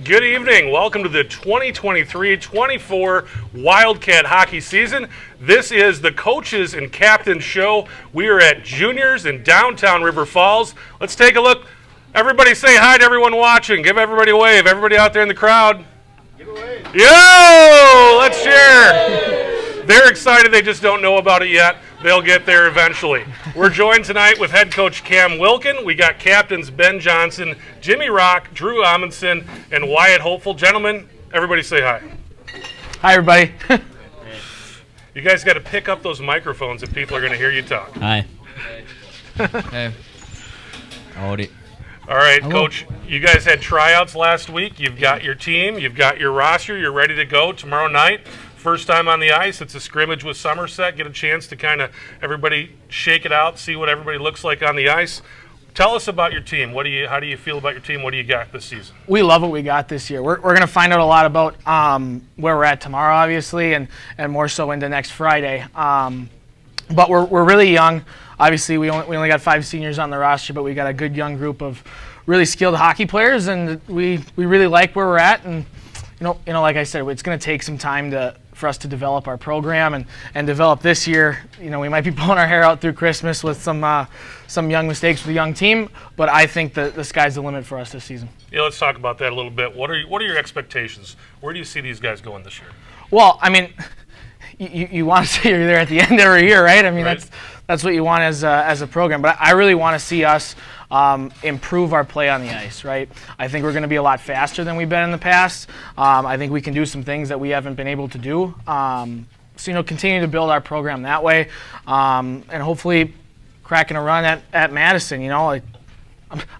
Good evening. Welcome to the 2023-24 Wildcat hockey season. This is the Coaches and Captains Show. We are at Juniors in downtown River Falls. Let's take a look. Everybody say hi to everyone watching. Give everybody a wave. Everybody out there in the crowd. Give a wave. Yo! Let's share. They're excited. They just don't know about it yet. They'll get there eventually. We're joined tonight with head coach Cam Wilkin. We got captains Ben Johnson, Jimmy Rock, Drew Amundsen, and Wyatt Hopeful. Gentlemen, everybody say hi. Hi, everybody. You guys got to pick up those microphones if people are going to hear you talk. Hi. Hey. Howdy. All right, Hello. Coach, you guys had tryouts last week. You've got your team. You've got your roster. You're ready to go tomorrow night. First time on the ice. It's a scrimmage with Somerset. Get a chance to kind of everybody shake it out, see what everybody looks like on the ice. Tell us about your team. How do you feel about your team? What do you got this season? We love what we got this year. We're going to find out a lot about where we're at tomorrow, obviously, and more so into next Friday. But we're really young. Obviously, we only got 5 seniors on the roster, but we got a good young group of really skilled hockey players, and we really like where we're at. And you know, like I said, it's going to take some time for us to develop our program and develop this year. You know, we might be pulling our hair out through Christmas with some young mistakes with the young team, but I think the sky's the limit for us this season. Yeah, let's talk about that a little bit. What are your expectations? Where do you see these guys going this year? Well, I mean, you want to say you're there at the end every year, right? I mean, right. That's what you want as a program. But I really want to see us improve our play on the ice, right? I think we're going to be a lot faster than we've been in the past. I think we can do some things that we haven't been able to do. So, continue to build our program that way, and hopefully cracking a run at Madison. I'm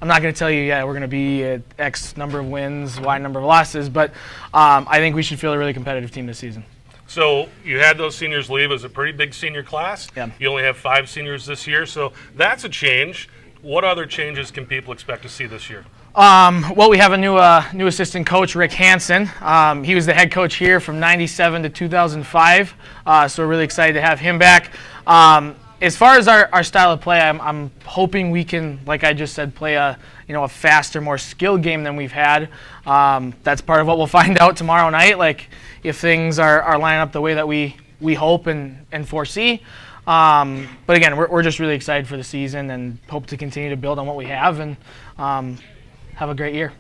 not going to tell you, we're going to be at X number of wins, Y number of losses, but I think we should feel a really competitive team this season. So you had those seniors leave. It was a pretty big senior class. Yeah. You only have 5 seniors this year, so that's a change. What other changes can people expect to see this year? Well, we have a new assistant coach, Rick Hansen. He was the head coach here from '97 to 2005, so we're really excited to have him back. As far as our style of play, I'm hoping we can, like I just said, play a faster, more skilled game than we've had. That's part of what we'll find out tomorrow night. Like if things are lining up the way that we hope and foresee. But again, we're just really excited for the season and hope to continue to build on what we have and have a great year.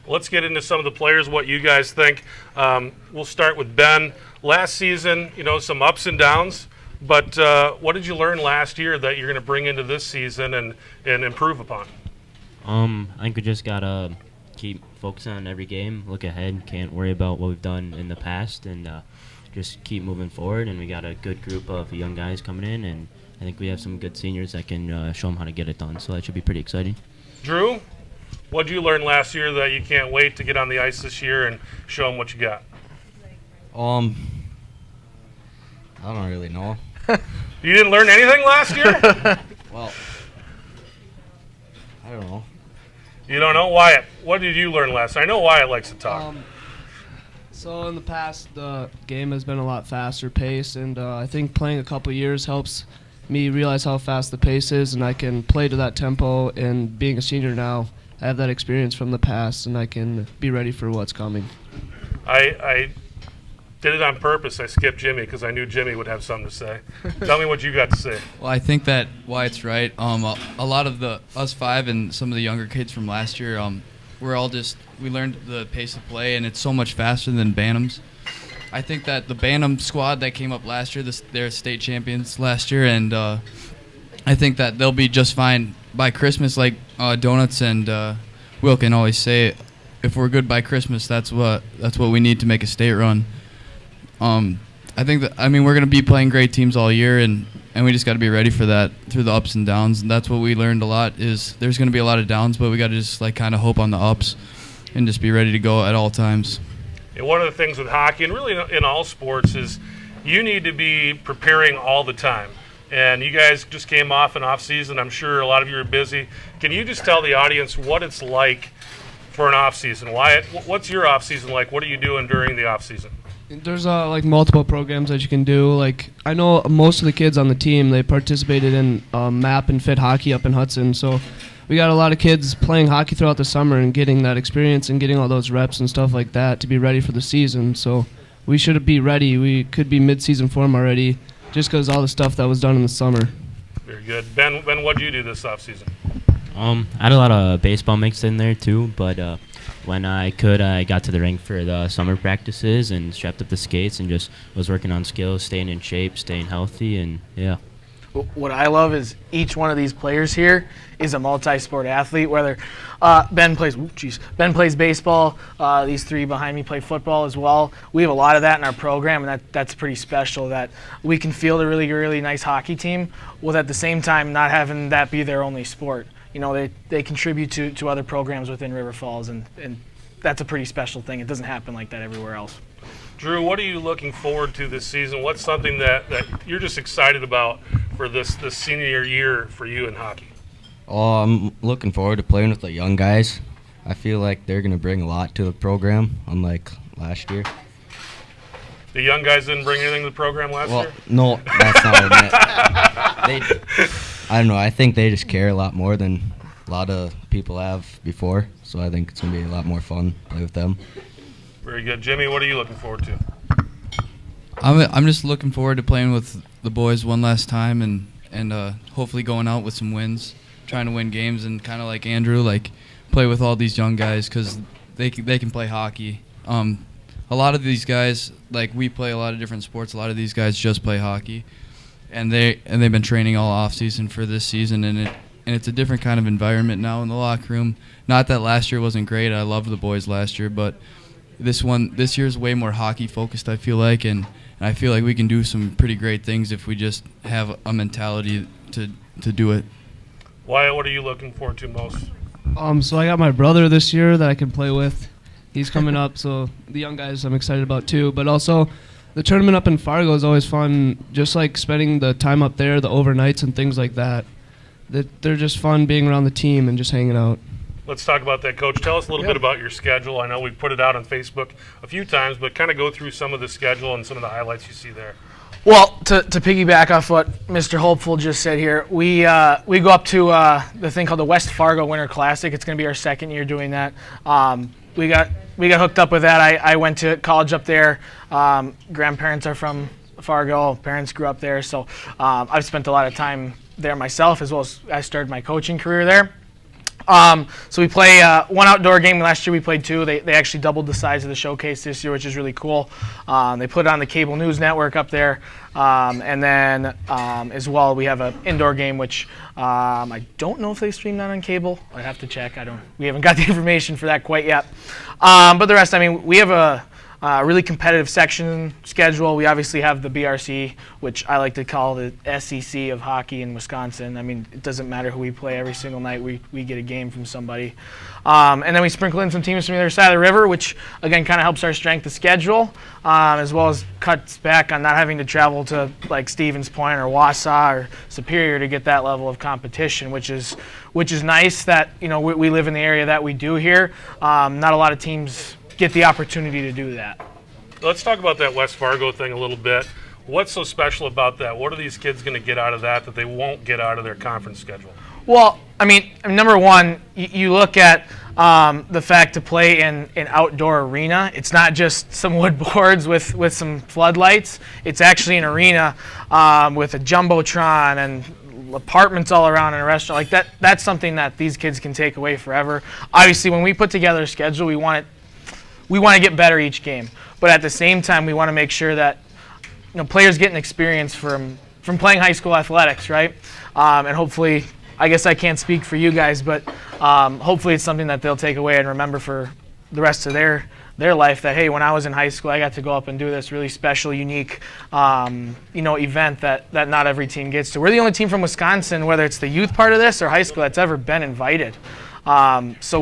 Let's get into some of the players, what you guys think. We'll start with Ben. Last season, some ups and downs, but what did you learn last year that you're going to bring into this season and improve upon? I think we just got to keep focusing on every game, look ahead, can't worry about what we've done in the past, and just keep moving forward. And we got a good group of young guys coming in, and I think we have some good seniors that can show them how to get it done, so that should be pretty exciting. Drew, what did you learn last year that you can't wait to get on the ice this year and show them what you got? I don't really know. You didn't learn anything last year? Well, I don't know. You don't know? Wyatt, what did you learn last year? I know Wyatt likes to talk. So in the past, the game has been a lot faster pace, and I think playing a couple years helps me realize how fast the pace is, and I can play to that tempo. And being a senior now, I have that experience from the past, and I can be ready for what's coming. I did it on purpose. I skipped Jimmy because I knew Jimmy would have something to say. Tell me what you got to say. Well, I think that Wyatt's right. A lot of us 5 and some of the younger kids from last year, we learned the pace of play, and it's so much faster than Bantams. I think that the Bantam squad that came up last year, they're state champions last year, and I think that they'll be just fine by Christmas. Like Donuts and Wilkin always say, if we're good by Christmas, that's what we need to make a state run. I think that we're going to be playing great teams all year, and we just got to be ready for that through the ups and downs. And that's what we learned a lot is there's going to be a lot of downs, but we got to just kind of hope on the ups and just be ready to go at all times. And one of the things with hockey, and really in all sports, is you need to be preparing all the time. And you guys just came off an off-season. I'm sure a lot of you are busy. Can you just tell the audience what it's like for an off-season? Wyatt, what's your off-season like? What are you doing during the off-season? There's multiple programs that you can do. Like I know most of the kids on the team, they participated in MAP and Fit Hockey up in Hudson. So we got a lot of kids playing hockey throughout the summer and getting that experience and getting all those reps and stuff like that to be ready for the season. So we should be ready. We could be mid-season form already just because all the stuff that was done in the summer. Very good. Ben, what did you do this offseason? I had a lot of baseball mixed in there too, but when I could, I got to the rink for the summer practices and strapped up the skates and just was working on skills, staying in shape, staying healthy, and yeah. What I love is each one of these players here is a multi-sport athlete. Whether Ben plays baseball, these three behind me play football as well. We have a lot of that in our program, and that's pretty special. That we can field a really, really nice hockey team, with at the same time not having that be their only sport. You know, they contribute to other programs within River Falls, and that's a pretty special thing. It doesn't happen like that everywhere else. Drew, what are you looking forward to this season? What's something that you're just excited about for this senior year for you in hockey? Oh, I'm looking forward to playing with the young guys. I feel like they're going to bring a lot to the program, unlike last year. The young guys didn't bring anything to the program last year? No, that's not what I meant. I don't know. I think they just care a lot more than a lot of people have before, so I think it's going to be a lot more fun to play with them. Very good. Jimmy, what are you looking forward to? I'm just looking forward to playing with the boys one last time and hopefully going out with some wins, trying to win games, and kind of like Andrew, like play with all these young guys because they can play hockey. A lot of these guys, like we play a lot of different sports. A lot of these guys just play hockey, and they've been training all off season for this season, and it's a different kind of environment now in the locker room. Not that last year wasn't great. I loved the boys last year, but this year's way more hockey focused, I feel like, and I feel like we can do some pretty great things if we just have a mentality to do it. Wyatt, what are you looking forward to most? So I got my brother this year that I can play with. He's coming up, so the young guys I'm excited about too. But also, the tournament up in Fargo is always fun. Just like spending the time up there, the overnights and things like that. They're just fun being around the team and just hanging out. Let's talk about that, Coach. Tell us a little bit about your schedule. I know we've put it out on Facebook a few times, but kind of go through some of the schedule and some of the highlights you see there. Well, to piggyback off what Mr. Hopeful just said here, we go up to the thing called the West Fargo Winter Classic. It's going to be our second year doing that. We got hooked up with that. I went to college up there. Grandparents are from Fargo. Parents grew up there, so I've spent a lot of time there myself, as well as I started my coaching career there. So we play one outdoor game. Last year we played two. They actually doubled the size of the showcase this year, which is really cool. They put it on the cable news network up there. And then as well, we have an indoor game, which I don't know if they stream that on cable. I'd have to check. We haven't got the information for that quite yet. But the rest, I mean, we have a really competitive section schedule. We obviously have the BRC, which I like to call the SEC of hockey in Wisconsin. I mean, it doesn't matter who we play. Every single night we get a game from somebody. And then we sprinkle in some teams from the other side of the river, which, again, kind of helps our strength of schedule, as well as cuts back on not having to travel to, like, Stevens Point or Wausau or Superior to get that level of competition, which is nice that, you know, we live in the area that we do here. Not a lot of teams get the opportunity to do that. Let's talk about that West Fargo thing a little bit. What's so special about that? What are these kids going to get out of that they won't get out of their conference schedule? Well, I mean, number one, you look at the fact to play in an outdoor arena. It's not just some wood boards with some floodlights. It's actually an arena with a jumbotron and apartments all around in a restaurant. Like that. That's something that these kids can take away forever. Obviously, when we put together a schedule, we want to get better each game, but at the same time, we want to make sure that, you know, players get an experience from playing high school athletics, right? And hopefully, I guess I can't speak for you guys, but hopefully it's something that they'll take away and remember for the rest of their life. That, hey, when I was in high school, I got to go up and do this really special, unique, event that not every team gets to. We're the only team from Wisconsin, whether it's the youth part of this or high school, that's ever been invited. So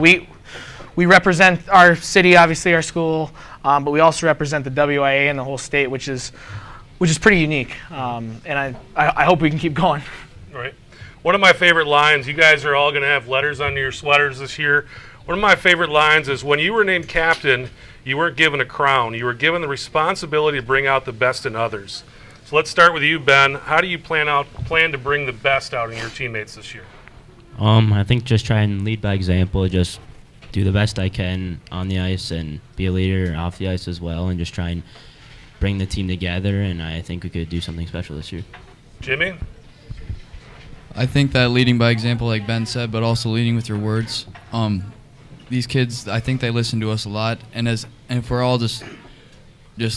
we represent our city, obviously our school, but we also represent the WIA and the whole state, which is pretty unique. And I hope we can keep going. Right. One of my favorite lines, you guys are all going to have letters on your sweaters this year. One of my favorite lines is, when you were named captain, you weren't given a crown. You were given the responsibility to bring out the best in others. So let's start with you, Ben. How do you plan to bring the best out in your teammates this year? I think just try and lead by example, just do the best I can on the ice and be a leader off the ice as well, and just try and bring the team together, and I think we could do something special this year. Jimmy? I think that leading by example, like Ben said, but also leading with your words. These kids, I think they listen to us a lot, and if we're all just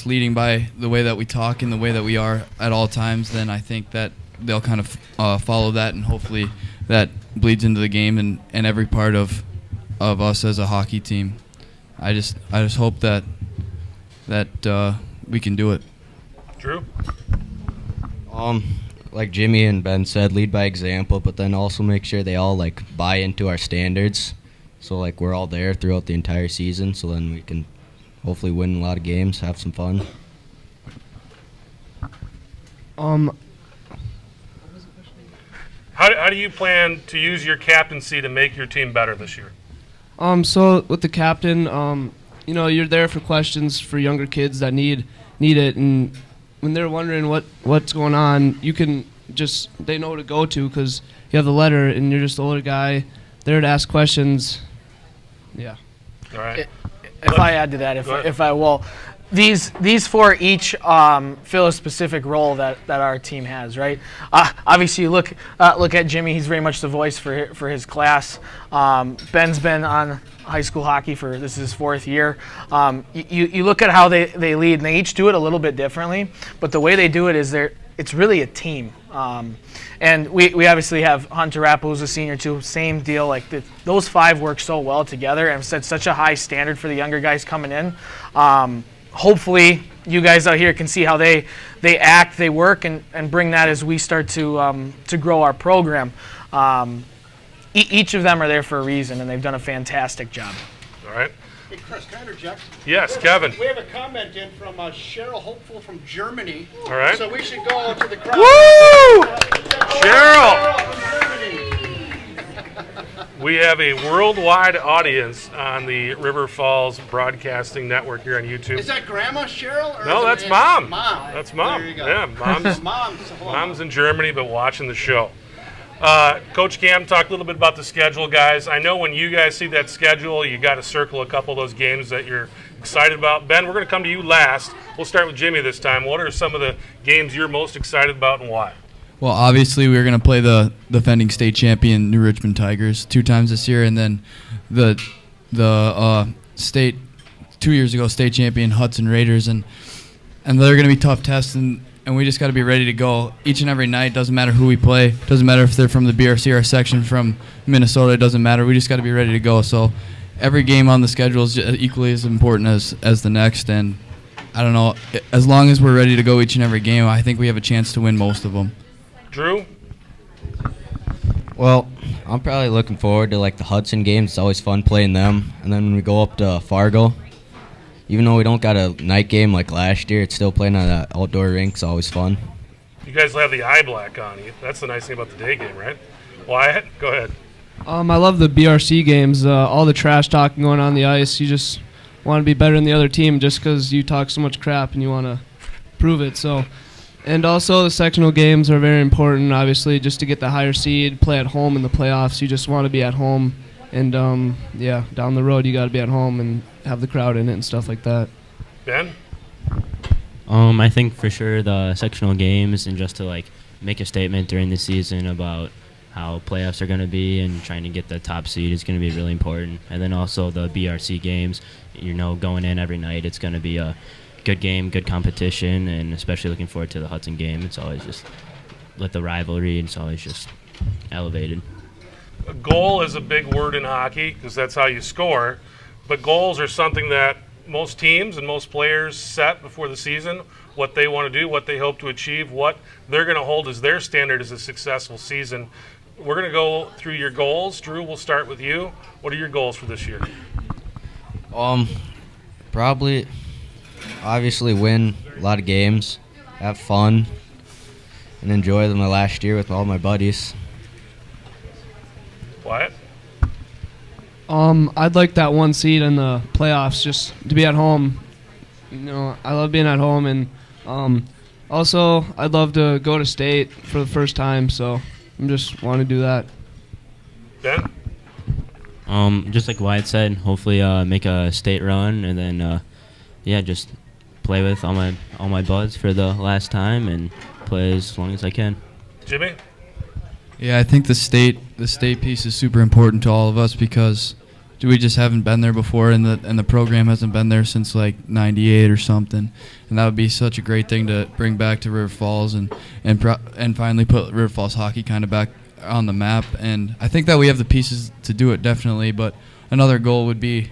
leading by the way that we talk and the way that we are at all times, then I think that they'll kind of follow that, and hopefully that bleeds into the game and every part of us as a hockey team. I just hope that we can do it. Drew? Like Jimmy and Ben said, lead by example, but then also make sure they all like buy into our standards. So like we're all there throughout the entire season, so then we can hopefully win a lot of games, have some fun. How do you plan to use your captaincy to make your team better this year? So with the captain, you're there for questions for younger kids that need it, and when they're wondering what's going on, you can they know who to go to because you have the letter, and you're just the older guy there to ask questions. Yeah. All right. If I add to that, if I will, these four each fill a specific role that our team has, right? Obviously, you look at Jimmy; he's very much the voice for his class. Ben's been on high school hockey this is his 4th year. You look at how they lead, and they each do it a little bit differently, but the way they do it is it's really a team. And we obviously have Hunter Rapp, who's a senior too, same deal. Like those 5 work so well together and set such a high standard for the younger guys coming in. Hopefully you guys out here can see how they act, they work, and bring that as we start to grow our program. Each of them are there for a reason, and they've done a fantastic job. All right. Hey, Chris, can I interject? Yes, Kevin. We have a comment in from Cheryl Hopeful from Germany. All right. So we should go to the crowd. Woo! Cheryl! We have a worldwide audience on the River Falls Broadcasting Network here on YouTube. Is that Grandma Cheryl? Or No, is that's it Mom. Mom. That's Mom. There you go. Yeah, Mom's Mom's in Germany, but watching the show. Coach Cam, talk a little bit about the schedule, guys. I know when you guys see that schedule, you got to circle a couple of those games that you're excited about. Ben, we're going to come to you last. We'll start with Jimmy this time. What are some of the games you're most excited about and why? Well, obviously we're going to play the defending state champion New Richmond Tigers 2 times this year, and then the state 2 years ago state champion Hudson Raiders, and they're going to be tough tests, and we just got to be ready to go each and every night. Doesn't matter who we play. Doesn't matter if they're from the BRC or a section from Minnesota. It doesn't matter. We just got to be ready to go. So every game on the schedule is equally as important as the next, and I don't know. As long as we're ready to go each and every game, I think we have a chance to win most of them. Drew? Well, I'm probably looking forward to like the Hudson games. It's always fun playing them. And then when we go up to Fargo, even though we don't got a night game like last year, it's still playing on an outdoor rink. It's always fun. You guys will have the eye black on you. That's the nice thing about the day game, right? Wyatt, go ahead. I love the BRC games. All the trash talking going on the ice. You just want to be better than the other team just because you talk so much crap and you want to prove it. So, and also the sectional games are very important. Obviously, just to get the higher seed, play at home in the playoffs. You just want to be at home, and down the road you got to be at home and have the crowd in it and stuff like that. Ben? I think for sure the sectional games, and just to like make a statement during the season about how playoffs are going to be and trying to get the top seed is going to be really important. And then also the BRC games, going in every night, it's going to be a good game, good competition, and especially looking forward to the Hudson game. It's always just with the rivalry, it's always just elevated. A goal is a big word in hockey because that's how you score, but goals are something that most teams and most players set before the season, what they want to do, what they hope to achieve, what they're going to hold as their standard as a successful season. We're going to go through your goals. Drew, we'll start with you. What are your goals for this year? Probably, obviously, win a lot of games, have fun, and enjoy my last year with all my buddies. Wyatt? I'd like that 1 seed in the playoffs, just to be at home. I love being at home, and also I'd love to go to state for the first time. So I just want to do that. Ben? Just like Wyatt said, hopefully make a state run, and then just play with all my buds for the last time and play as long as I can. Jimmy? Yeah, I think the state piece is super important to all of us because we just haven't been there before, and the program hasn't been there since like '98 or something, and that would be such a great thing to bring back to River Falls and finally put River Falls hockey kind of back on the map. And I think that we have the pieces to do it definitely, but another goal would be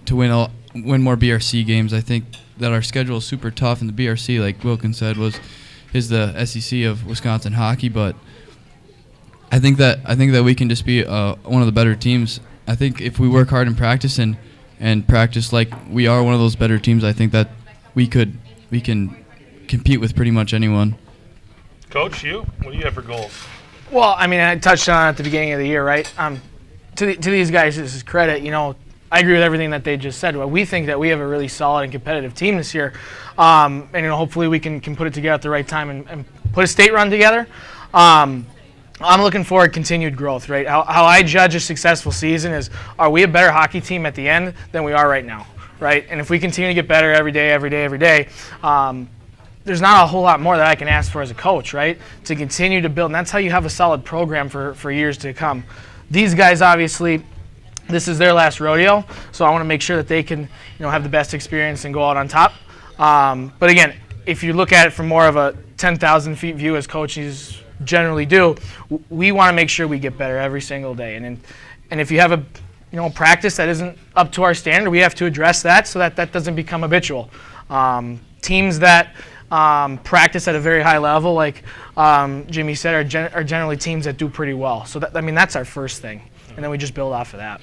to win more BRC games. I think that our schedule is super tough, and the BRC, like Wilkins said, is the SEC of Wisconsin hockey, but I think that we can just be one of the better teams. I think if we work hard in practice and practice like we are one of those better teams, I think that we can compete with pretty much anyone. Coach, what do you have for goals? Well, I mean, I touched on it at the beginning of the year, right? To these guys' credit, I agree with everything that they just said. Well, we think that we have a really solid and competitive team this year, and hopefully we can put it together at the right time and put a state run together. I'm looking forward to continued growth, right? How I judge a successful season is, are we a better hockey team at the end than we are right now, right? And if we continue to get better every day, there's not a whole lot more that I can ask for as a coach, right? To continue to build, and that's how you have a solid program for years to come. These guys, obviously, this is their last rodeo, so I want to make sure that they can, have the best experience and go out on top. But again, if you look at it from more of a 10,000 feet view, as coaches generally do, we want to make sure we get better every single day. And if you have a practice that isn't up to our standard, we have to address that so that doesn't become habitual. Teams that practice at a very high level, like Jimmy said, are generally teams that do pretty well. So that's our first thing, and then we just build off of that.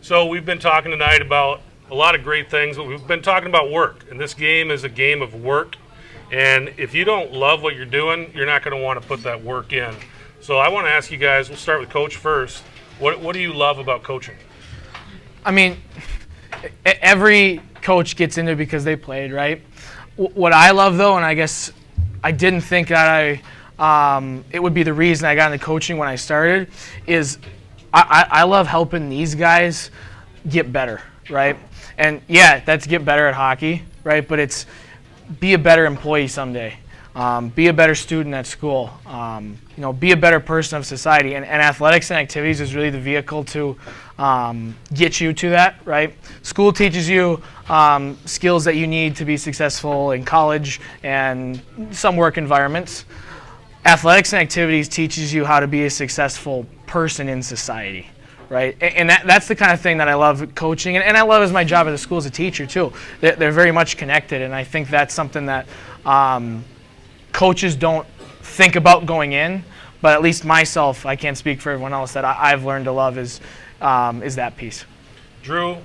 So we've been talking tonight about a lot of great things, but we've been talking about work, and this game is a game of work. And if you don't love what you're doing, you're not going to want to put that work in. So I want to ask you guys, we'll start with Coach first. What do you love about coaching? I mean, every coach gets into it because they played, right? What I love, though, and I guess I didn't think that it would be the reason I got into coaching when I started, is I love helping these guys get better, right? And, yeah, that's get better at hockey, right? But it's be a better employee someday. Be a better student at school. Be a better person of society. And athletics and activities is really the vehicle to get you to that, right? School teaches you skills that you need to be successful in college and some work environments. Athletics and activities teaches you how to be a successful person in society, right? And that's the kind of thing that I love coaching, and I love as my job at the school as a teacher too. They're very much connected, and I think that's something that coaches don't think about going in, but at least myself, I can't speak for everyone else, that I've learned to love is that piece. Drew,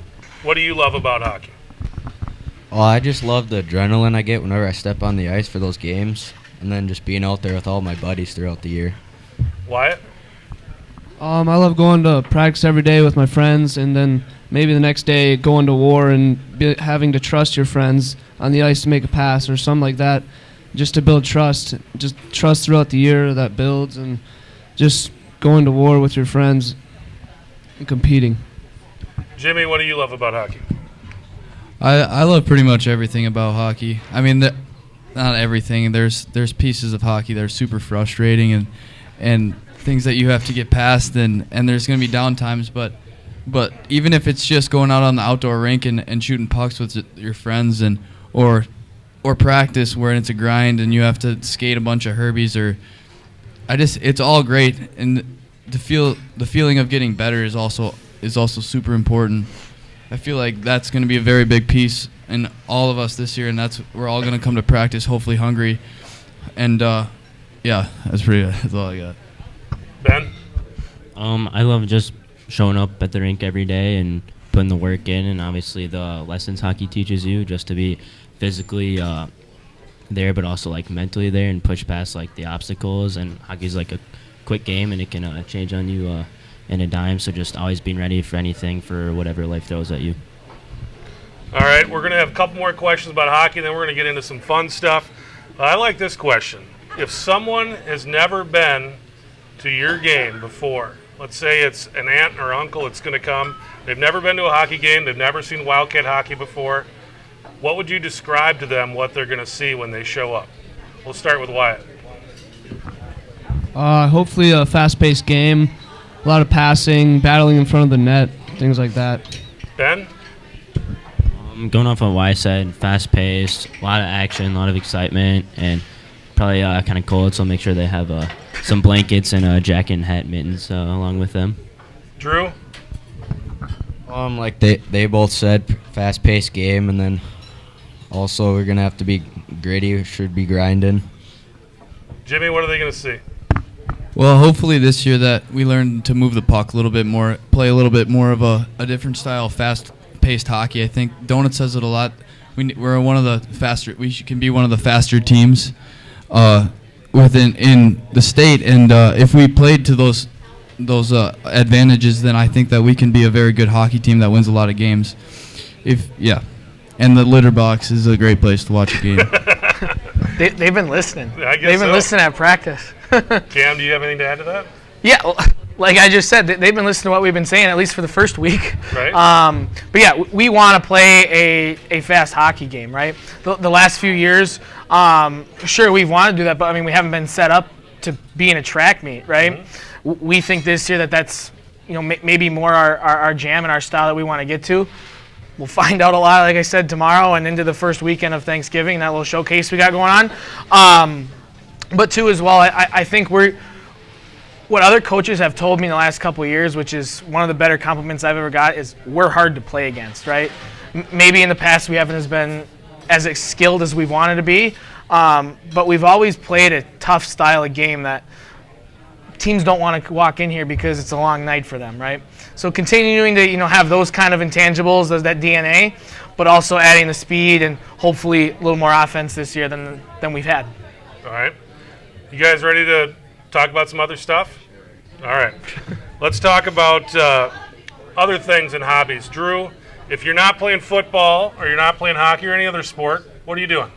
what do you love about hockey? Oh, I just love the adrenaline I get whenever I step on the ice for those games, and then just being out there with all my buddies throughout the year. Wyatt? I love going to practice every day with my friends, and then maybe the next day going to war and having to trust your friends on the ice to make a pass or something like that, just to build trust. Just trust throughout the year that builds, and just going to war with your friends and competing. Jimmy, what do you love about hockey? I love pretty much everything about hockey. I mean, not everything. There's pieces of hockey that are super frustrating and things that you have to get past, and there's going to be down times, but even if it's just going out on the outdoor rink and shooting pucks with your friends or practice where it's a grind and you have to skate a bunch of herbies, it's all great, and the feeling of getting better is also super important. I feel like that's going to be a very big piece in all of us this year, and we're all going to come to practice hopefully hungry, and yeah, that's all I got. Ben? I love just showing up at the rink every day and putting the work in, and obviously the lessons hockey teaches you just to be physically there, but also like mentally there and push past like the obstacles. And hockey's like a quick game, and it can change on you in a dime. So just always being ready for anything, for whatever life throws at you. All right, we're going to have a couple more questions about hockey, then we're going to get into some fun stuff. I like this question. If someone has never been to your game before, let's say it's an aunt or uncle that's going to come. They've never been to a hockey game. They've never seen Wildcat hockey before. What would you describe to them what they're going to see when they show up? We'll start with Wyatt. Hopefully a fast-paced game, a lot of passing, battling in front of the net, things like that. Ben? Going off of what I said, fast-paced, a lot of action, a lot of excitement, and probably kind of cold, so make sure they have some blankets and a jacket and hat mittens along with them. Drew? Like they both said, fast-paced game, and then also we're gonna have to be gritty. We should be grinding. Jimmy, what are they going to see? Well, hopefully this year that we learn to move the puck a little bit more, play a little bit more of a different style, fast-paced hockey. I think Donut says it a lot. We're one of the faster. Can be one of the faster teams in the state, and if we played to those advantages, then I think that we can be a very good hockey team that wins a lot of games. And the litter box is a great place to watch a game. They've been listening. I guess They've been so. listening at practice. Cam, do you have anything to add to that? Yeah, like I just said, they've been listening to what we've been saying, at least for the first week. Right. But yeah, we want to play a fast hockey game, right? The last few years, sure, we've wanted to do that, but I mean, we haven't been set up to be in a track meet, right? Mm-hmm. We think this year that's maybe more our jam and our style that we want to get to. We'll find out a lot, like I said, tomorrow and into the first weekend of Thanksgiving, that little showcase we got going on. But too, as well, I think what other coaches have told me in the last couple of years, which is one of the better compliments I've ever got, is we're hard to play against, right? Maybe in the past we haven't been as skilled as we've wanted to be, but we've always played a tough style of game that teams don't want to walk in here because it's a long night for them, right? So continuing to have those kind of intangibles, that DNA, but also adding the speed and hopefully a little more offense this year than we've had. All right. You guys ready to talk about some other stuff? All right. Let's talk about other things and hobbies. Drew, if you're not playing football or you're not playing hockey or any other sport, what are you doing?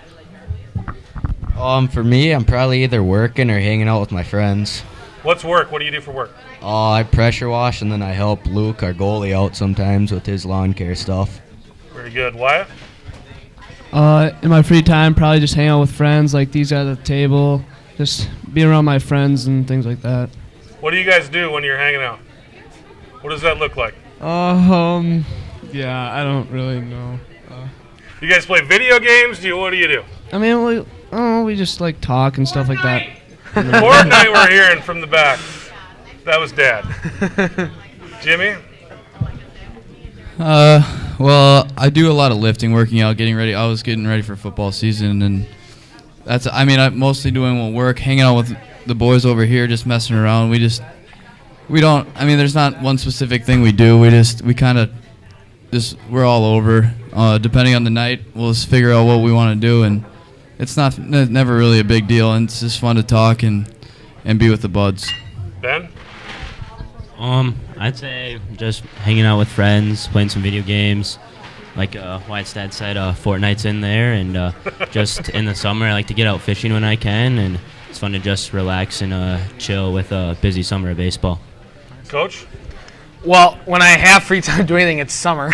For me, I'm probably either working or hanging out with my friends. What's work? What do you do for work? I pressure wash, and then I help Luke, our goalie, out sometimes with his lawn care stuff. Very good. Wyatt? In my free time, probably just hang out with friends like these guys at the table, just be around my friends and things like that. What do you guys do when you're hanging out? What does that look like? Yeah, I don't really know. You guys play video games? What do you do? I mean, we just like talk and stuff like that. Fortnite we're hearing from the back. That was Dad. Jimmy? Well, I do a lot of lifting, working out, getting ready. I was getting ready for football season, and I'm mostly doing work, hanging out with the boys over here, just messing around. There's not one specific thing we do. We're all over. Depending on the night, we'll just figure out what we want to do, and it's never really a big deal, and it's just fun to talk and be with the buds. Ben? I'd say just hanging out with friends, playing some video games. Like Wyatt's dad said, Fortnite's in there, and just in the summer, I like to get out fishing when I can, and it's fun to just relax and chill with a busy summer of baseball. Coach? Well, when I have free time to do anything, it's summer.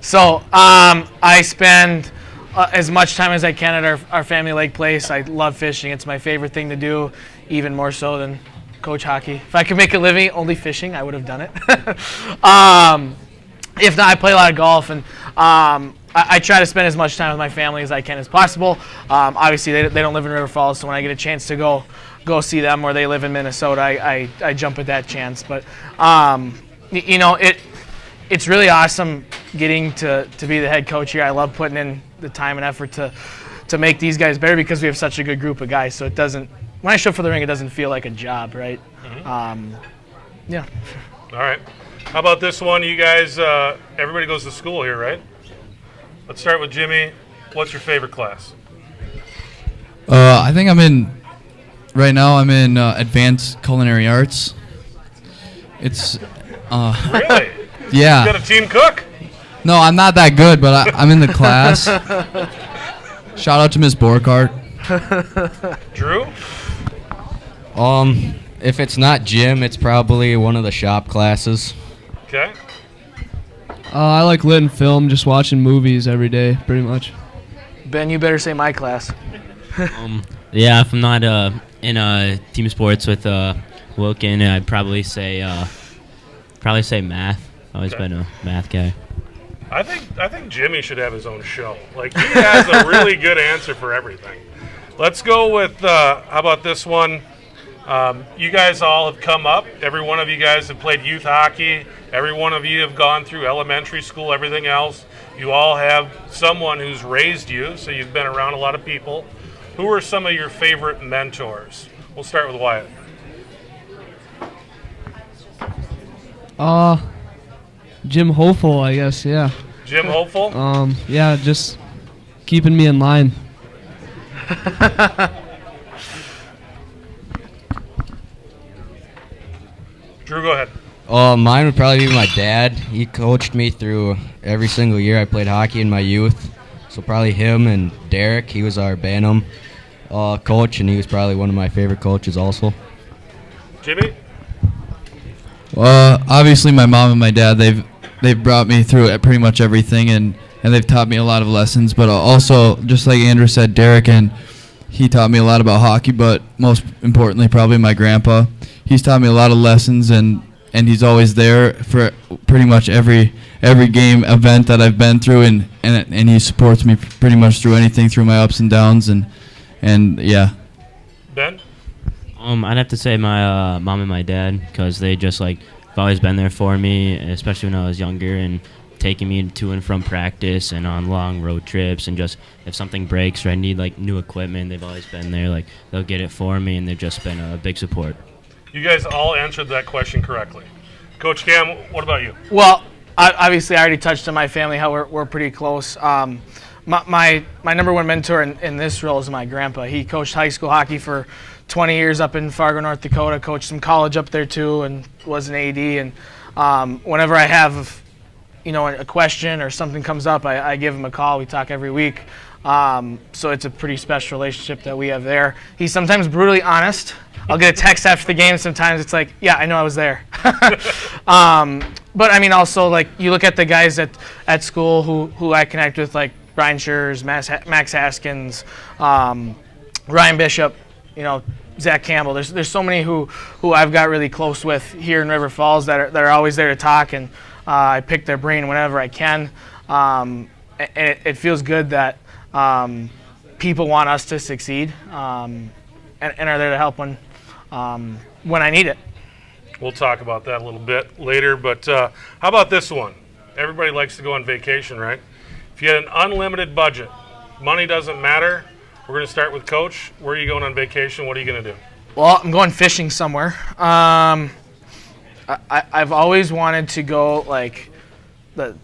So I spend as much time as I can at our family lake place. I love fishing. It's my favorite thing to do, even more so than coach hockey. If I could make a living only fishing, I would have done it. If not, I play a lot of golf, and I try to spend as much time with my family as I can as possible. Obviously, they don't live in River Falls, so when I get a chance to go see them where they live in Minnesota, I jump at that chance. But it's really awesome getting to be the head coach here. I love putting in the time and effort to make these guys better because we have such a good group of guys. So it doesn't, when I show up for the ring, it doesn't feel like a job, right? Mm-hmm. Yeah. All right. How about this one? You guys, everybody goes to school here, right? Let's start with Jimmy. What's your favorite class? I think right now I'm in advanced culinary arts. It's Really? Yeah. You got a team cook? No, I'm not that good, but I'm in the class. Shout out to Miss Borkart. Drew? If it's not gym, it's probably one of the shop classes. Okay. I like lit and film, just watching movies every day, pretty much. Ben, you better say my class. Yeah, if I'm not in team sports with Wilkin, I'd probably say math. Always been a math guy. I think Jimmy should have his own show. Like, he has a really good answer for everything. Let's go with, how about this one? You guys all have come up. Every one of you guys have played youth hockey. Every one of you have gone through elementary school, everything else. You all have someone who's raised you, so you've been around a lot of people. Who are some of your favorite mentors? We'll start with Wyatt. Jim Hopeful, I guess, yeah. Jim Hopeful? Yeah, just keeping me in line. Drew, go ahead. Mine would probably be my dad. He coached me through every single year I played hockey in my youth. So probably him and Derek. He was our Bantam coach, and he was probably one of my favorite coaches also. Jimmy? Obviously my mom and my dad, they've brought me through pretty much everything, and they've taught me a lot of lessons. But also, just like Andrew said, Derek, and he taught me a lot about hockey, but most importantly probably my grandpa. He's taught me a lot of lessons, and he's always there for pretty much every game event that I've been through, and he supports me pretty much through anything, through my ups and downs, and yeah. Ben? I'd have to say my mom and my dad, because they just have always been there for me, especially when I was younger, and taking me to and from practice and on long road trips, and just if something breaks or I need new equipment, they've always been there. They'll get it for me, and they've just been a big support. You guys all answered that question correctly. Coach Cam, what about you? Well, obviously I already touched on my family, how we're pretty close. My number one mentor in this role is my grandpa. He coached high school hockey for 20 years up in Fargo, North Dakota, coached some college up there too, and was an AD. And whenever I have a question or something comes up, I give him a call. We talk every week. So it's a pretty special relationship that we have there. He's sometimes brutally honest. I'll get a text after the game. Sometimes it's like, yeah, I know I was there. But I mean, also you look at the guys at school who I connect with, like Brian Schurz, Max Haskins, Ryan Bishop, Zach Campbell. There's so many who I've got really close with here in River Falls that are always there to talk, and I pick their brain whenever I can. And it feels good that people want us to succeed and are there to help when I need it. We'll talk about that a little bit later, but how about this one? Everybody likes to go on vacation, right? If you had an unlimited budget, money doesn't matter. We're going to start with Coach. Where are you going on vacation? What are you going to do? Well, I'm going fishing somewhere. I've always wanted to go the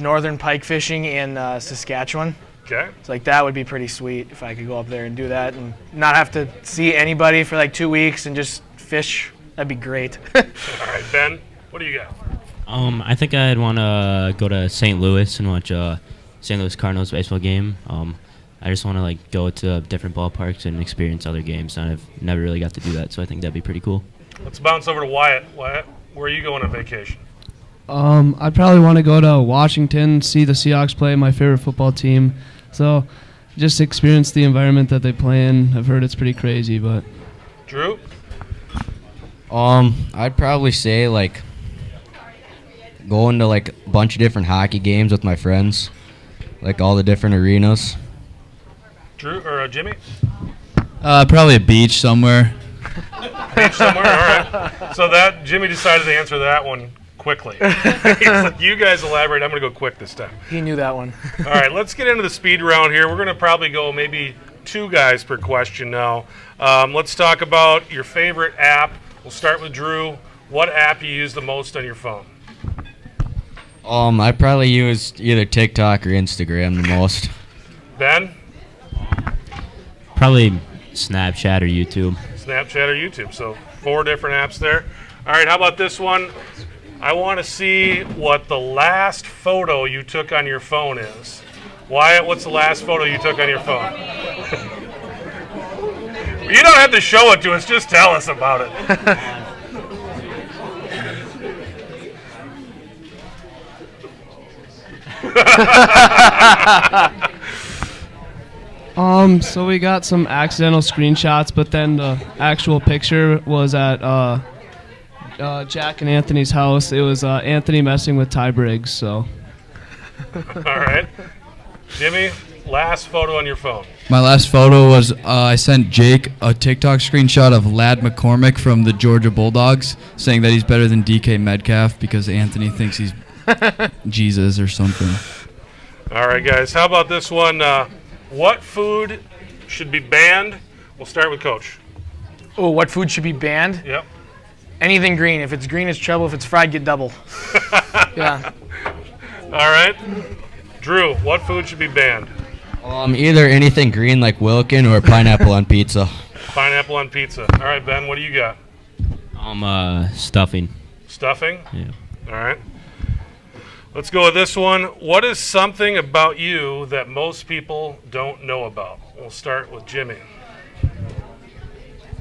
northern pike fishing in Saskatchewan. Okay. It's that would be pretty sweet if I could go up there and do that and not have to see anybody for 2 weeks and just fish. That'd be great. All right, Ben, what do you got? I think I'd want to go to St. Louis and watch a St. Louis Cardinals baseball game. I just want to go to different ballparks and experience other games, and I've never really got to do that, so I think that'd be pretty cool. Let's bounce over to Wyatt. Wyatt, where are you going on vacation? I'd probably want to go to Washington, see the Seahawks play, my favorite football team. So just experience the environment that they play in. I've heard it's pretty crazy, but. Drew? I'd probably say going to a bunch of different hockey games with my friends, all the different arenas. Drew or Jimmy? Probably a beach somewhere. Beach somewhere, all right. So Jimmy decided to answer that one quickly. He's like, you guys elaborate. I'm going to go quick this time. He knew that one. All right, let's get into the speed round here. We're going to probably go maybe 2 guys per question now. Let's talk about your favorite app. We'll start with Drew. What app you use the most on your phone? I probably use either TikTok or Instagram the most. Ben? Probably Snapchat or YouTube. Snapchat or YouTube. So 4 different apps there. All right, how about this one? I want to see what the last photo you took on your phone is. Wyatt, what's the last photo you took on your phone? You don't have to show it to us. Just tell us about it. So we got some accidental screenshots, but then the actual picture was at Jack and Anthony's house. It was Anthony messing with Ty Briggs, so. All right. Jimmy, last photo on your phone. My last photo was I sent Jake a TikTok screenshot of Lad McCormick from the Georgia Bulldogs saying that he's better than DK Metcalf because Anthony thinks he's Jesus or something. All right, guys. How about this one? What food should be banned? We'll start with Coach. Oh, what food should be banned? Yep. Anything green. If it's green, it's trouble. If it's fried, get double. Yeah. All right. Drew, what food should be banned? Either anything green like Wilkin or pineapple on pizza. Pineapple on pizza. All right, Ben, what do you got? Stuffing. Stuffing? Yeah. All right. Let's go with this one. What is something about you that most people don't know about? We'll start with Jimmy.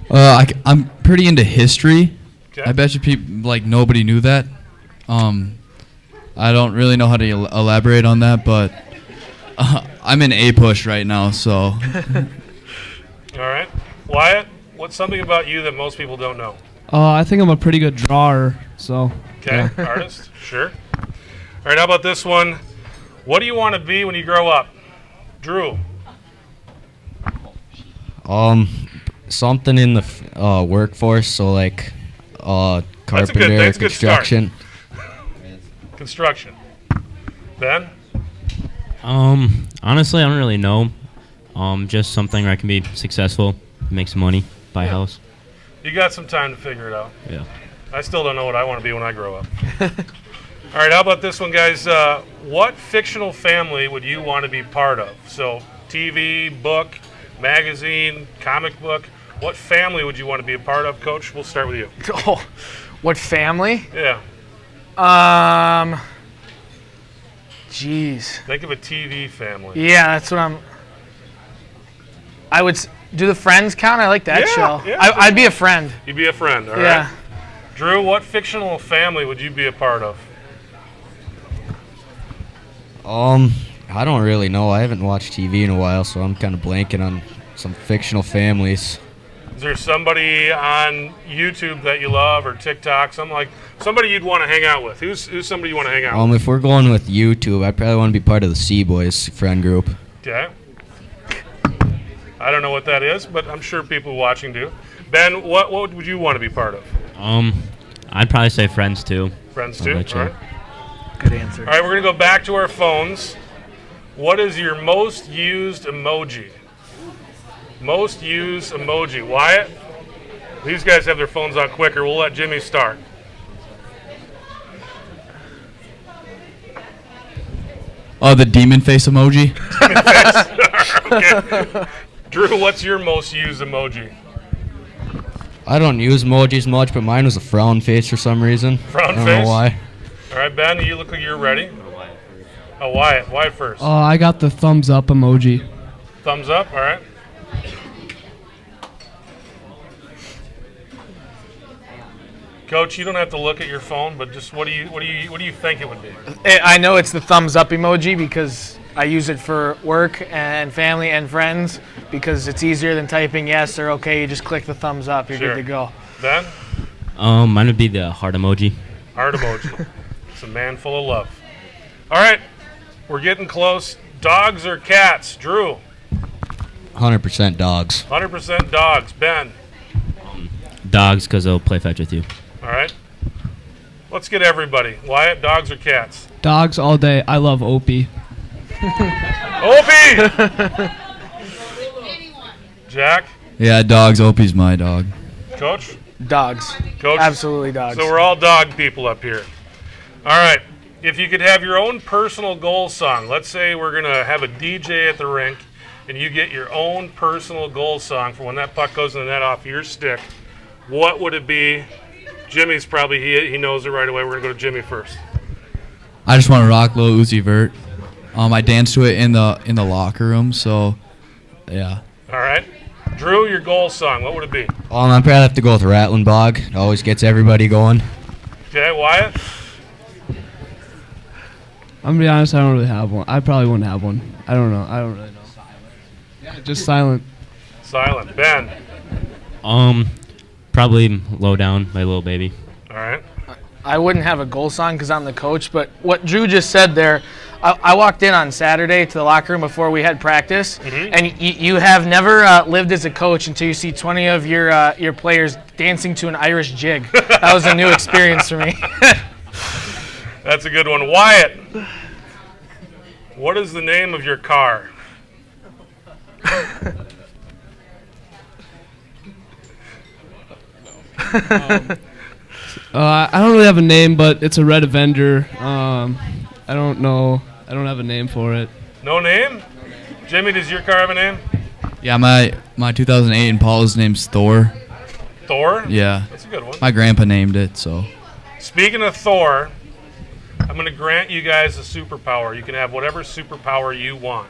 I'm pretty into history. Okay. I bet you people like nobody knew that. I don't really know how to elaborate on that, but I'm in A push right now, so. All right. Wyatt, what's something about you that most people don't know? I think I'm a pretty good drawer, so. Okay, artist, sure. All right, how about this one? What do you want to be when you grow up? Drew. Something in the workforce, so like carpenter, that's a good start. construction. Construction. Ben? Honestly, I don't really know. Just something where I can be successful, make some money, buy a house. You got some time to figure it out. Yeah. I still don't know what I want to be when I grow up. All right, how about this one, guys? What fictional family would you want to be part of? So, TV, book, magazine, comic book. What family would you want to be a part of, Coach? We'll start with you. Oh, what family? Yeah. Jeez. Think of a TV family. Yeah, that's what I would. Do the Friends count? I like that Yeah, show. yeah. I'd be a friend. You'd be a friend, all right? Yeah. Drew, what fictional family would you be a part of? I don't really know. I haven't watched TV in a while, so I'm kind of blanking on some fictional families. Is there somebody on YouTube that you love or TikTok, somebody you'd want to hang out with? Who's somebody you want to hang out with? If we're going with YouTube, I'd probably want to be part of the Sea Boys friend group. Okay. I don't know what that is, but I'm sure people watching do. Ben, what would you want to be part of? I'd probably say friends too. Friends I'll too? let you. All right. Good answer. All right, we're going to go back to our phones. What is your most used emoji? Most used emoji. Wyatt? These guys have their phones out quicker. We'll let Jimmy start. Oh, the demon face emoji. Okay. Drew, what's your most used emoji? I don't use emojis much, but mine was a frown face for some reason. Frown I don't face? know why. All right, Ben, you look like you're ready. Oh, Wyatt. Wyatt first. I got the thumbs up emoji. Thumbs up, all right. Coach, you don't have to look at your phone, but just what do you think it would be? I know it's the thumbs up emoji because I use it for work and family and friends because it's easier than typing yes or okay. You just click the thumbs up. You're Sure. good to go. Ben? Mine would be the heart emoji. Heart emoji. It's a man full of love. All right, we're getting close. Dogs or cats? Drew? 100% dogs. 100% dogs. Ben? Dogs, because they'll play fetch with you. All right. Let's get everybody. Wyatt, dogs or cats? Dogs all day. I love Opie. Opie! Jack? Yeah, dogs. Opie's my dog. Coach? Dogs. Coach? Absolutely dogs. So we're all dog people up here. All right. If you could have your own personal goal song, let's say we're going to have a DJ at the rink, and you get your own personal goal song for when that puck goes in the net off your stick, what would it be? Jimmy's probably, he knows it right away. We're going to go to Jimmy first. I just want to rock Lil Uzi Vert. I danced to it in the locker room, so yeah. All right. Drew, your goal song, what would it be? I'd probably have to go with Rattling Bog. It always gets everybody going. Okay, Wyatt? I'm gonna be honest, I don't really have one. I probably wouldn't have one. I don't know. I don't really know. Yeah, just silent. Silent. Ben? Probably Low Down by Lil Baby. All right. I wouldn't have a goal song because I'm the coach, but what Drew just said there, I walked in on Saturday to the locker room before we had practice, and you have never lived as a coach until you see 20 of your players dancing to an Irish jig. That was a new experience for me. That's a good one. Wyatt, what is the name of your car? I don't really have a name, but it's a red Avenger. I don't know. I don't have a name for it. No name? Jimmy, does your car have a name? Yeah, my 2008 Impala's name's Thor. Thor? Yeah. That's a good one. My grandpa named it, so. Speaking of Thor, I'm going to grant you guys a superpower. You can have whatever superpower you want.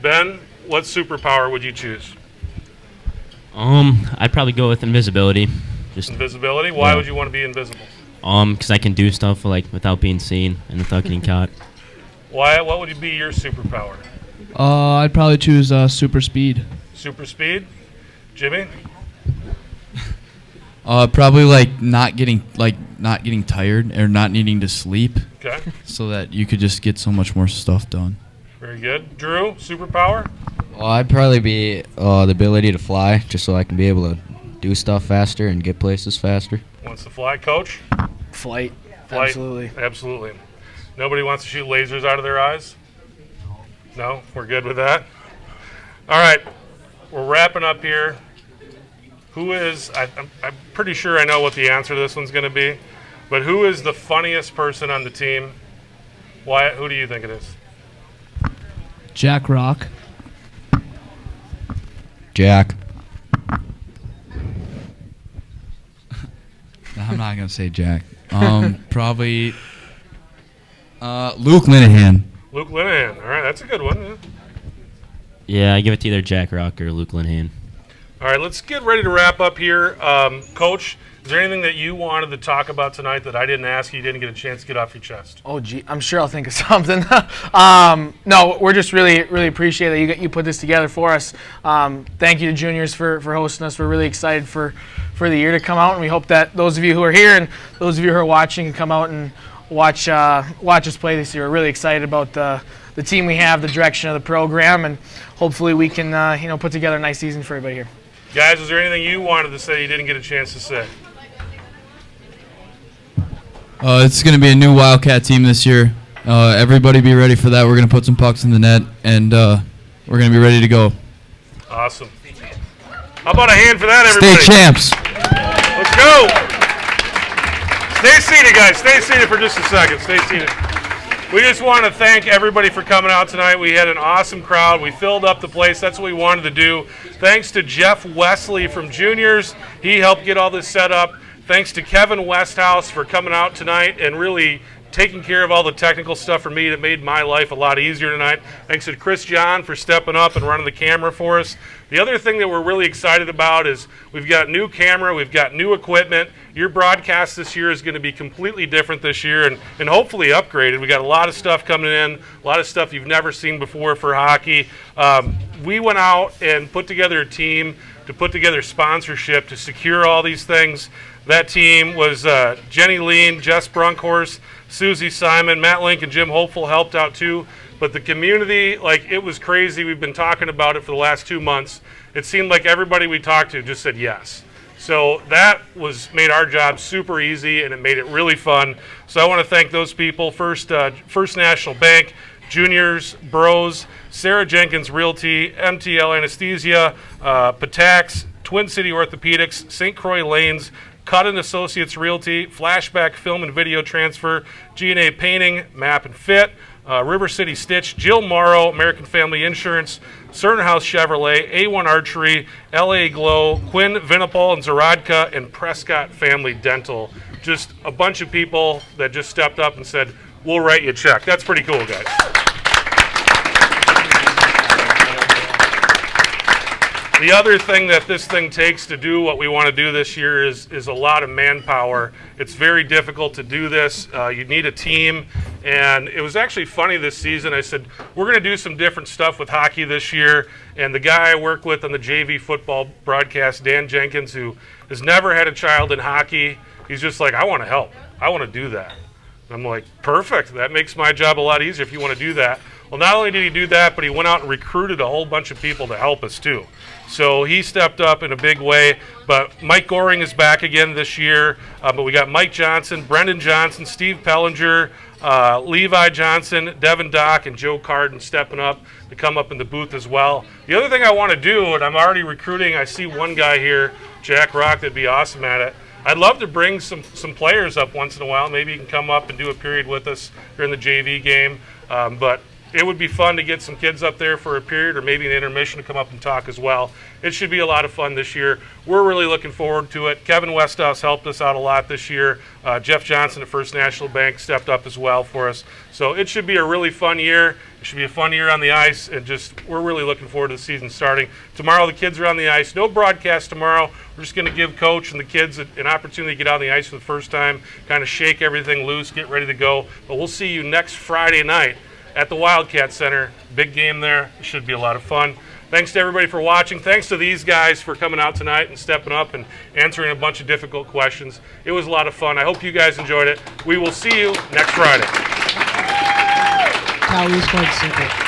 Ben, what superpower would you choose? I'd probably go with invisibility. Just Invisibility? Why would you want to be invisible? because I can do stuff like without being seen and without getting caught. Wyatt, what would be your superpower? I'd probably choose super speed. Super speed? Jimmy? Probably like not getting tired or not needing to sleep, Okay. so that you could just get so much more stuff done. Very good. Drew, superpower? I'd probably be the ability to fly, just so I can be able to do stuff faster and get places faster. Wants to fly, coach? Flight. Flight. Absolutely. Absolutely. Nobody wants to shoot lasers out of their eyes? No? We're good with that? All right. We're wrapping up here. Who is, I'm pretty sure I know what the answer to this one's going to be, but who is the funniest person on the team? Wyatt, who do you think it is? Jack Rock. Jack. I'm not gonna say Jack. Probably Luke Linehan. Luke Linehan. All right, that's a good one. Yeah. Yeah, I give it to either Jack Rock or Luke Linehan. All right, let's get ready to wrap up here. Coach, is there anything that you wanted to talk about tonight that I didn't ask you didn't get a chance to get off your chest? Oh, gee, I'm sure I'll think of something. No, we're just really appreciate that you put this together for us. Thank you to juniors for hosting us. We're really excited for the year to come out, and we hope that those of you who are here and those of you who are watching come out and watch us play this year. We're really excited about the team we have, the direction of the program, and hopefully we can put together a nice season for everybody here. Guys, is there anything you wanted to say you didn't get a chance to say? It's going to be a new Wildcat team this year. Everybody be ready for that. We're going to put some pucks in the net, and we're going to be ready to go. Awesome. How about a hand for that, everybody? State champs. Let's go. Stay seated, guys. Stay seated for just a second. Stay seated. We just want to thank everybody for coming out tonight. We had an awesome crowd. We filled up the place. That's what we wanted to do. Thanks to Jeff Wesley from Juniors. He helped get all this set up. Thanks to Kevin Westhouse for coming out tonight and really taking care of all the technical stuff for me that made my life a lot easier tonight. Thanks to Chris John for stepping up and running the camera for us. The other thing that we're really excited about is we've got new camera, we've got new equipment. Your broadcast this year is going to be completely different this year and hopefully upgraded. We got a lot of stuff coming in, a lot of stuff you've never seen before for hockey. We went out and put together a team to put together sponsorship to secure all these things. That team was Jenny Lean, Jess Brunkhorst, Susie Simon, Matt Link, and Jim Hopeful helped out too. But the community, it was crazy. We've been talking about it for the last 2 months. It seemed like everybody we talked to just said yes. So that made our job super easy, and it made it really fun. So I want to thank those people. First National Bank, Juniors, Bros, Sarah Jenkins Realty, MTL Anesthesia, Patax, Twin City Orthopedics, St. Croix Lanes, Cuttin Associates Realty, Flashback Film and Video Transfer, G&A Painting, Map and Fit, River City Stitch, Jill Morrow, American Family Insurance, Certain House Chevrolet, A1 Archery, LA Glow, Quinn Vinipal and Zaradka, and Prescott Family Dental. Just a bunch of people that just stepped up and said, we'll write you a check. That's pretty cool, guys. The other thing that this thing takes to do what we want to do this year is a lot of manpower. It's very difficult to do this. You need a team. And it was actually funny this season. I said, we're going to do some different stuff with hockey this year. And the guy I work with on the JV football broadcast, Dan Jenkins, who has never had a child in hockey, he's just like, I want to help. I want to do that. And I'm like, perfect. That makes my job a lot easier if you want to do that. Well, not only did he do that, but he went out and recruited a whole bunch of people to help us too. So he stepped up in a big way. But Mike Goring is back again this year. But we got Mike Johnson, Brendan Johnson, Steve Pellinger, Levi Johnson, Devin Dock, and Joe Carden stepping up to come up in the booth as well. The other thing I want to do, and I'm already recruiting, I see one guy here, Jack Rock, that'd be awesome at it. I'd love to bring some players up once in a while. Maybe you can come up and do a period with us during the JV game. But it would be fun to get some kids up there for a period or maybe an intermission to come up and talk as well. It should be a lot of fun this year. We're really looking forward to it. Kevin Westhouse helped us out a lot this year. Jeff Johnson at First National Bank stepped up as well for us. So it should be a really fun year. It should be a fun year on the ice, and just we're really looking forward to the season starting. Tomorrow the kids are on the ice. No broadcast tomorrow. We're just going to give Coach and the kids an opportunity to get on the ice for the first time, kind of shake everything loose, get ready to go. But we'll see you next Friday night at the Wildcat Center. Big game there. It should be a lot of fun. Thanks to everybody for watching. Thanks to these guys for coming out tonight and stepping up and answering a bunch of difficult questions. It was a lot of fun. I hope you guys enjoyed it. We will see you next Friday. Cowboys Sports Center.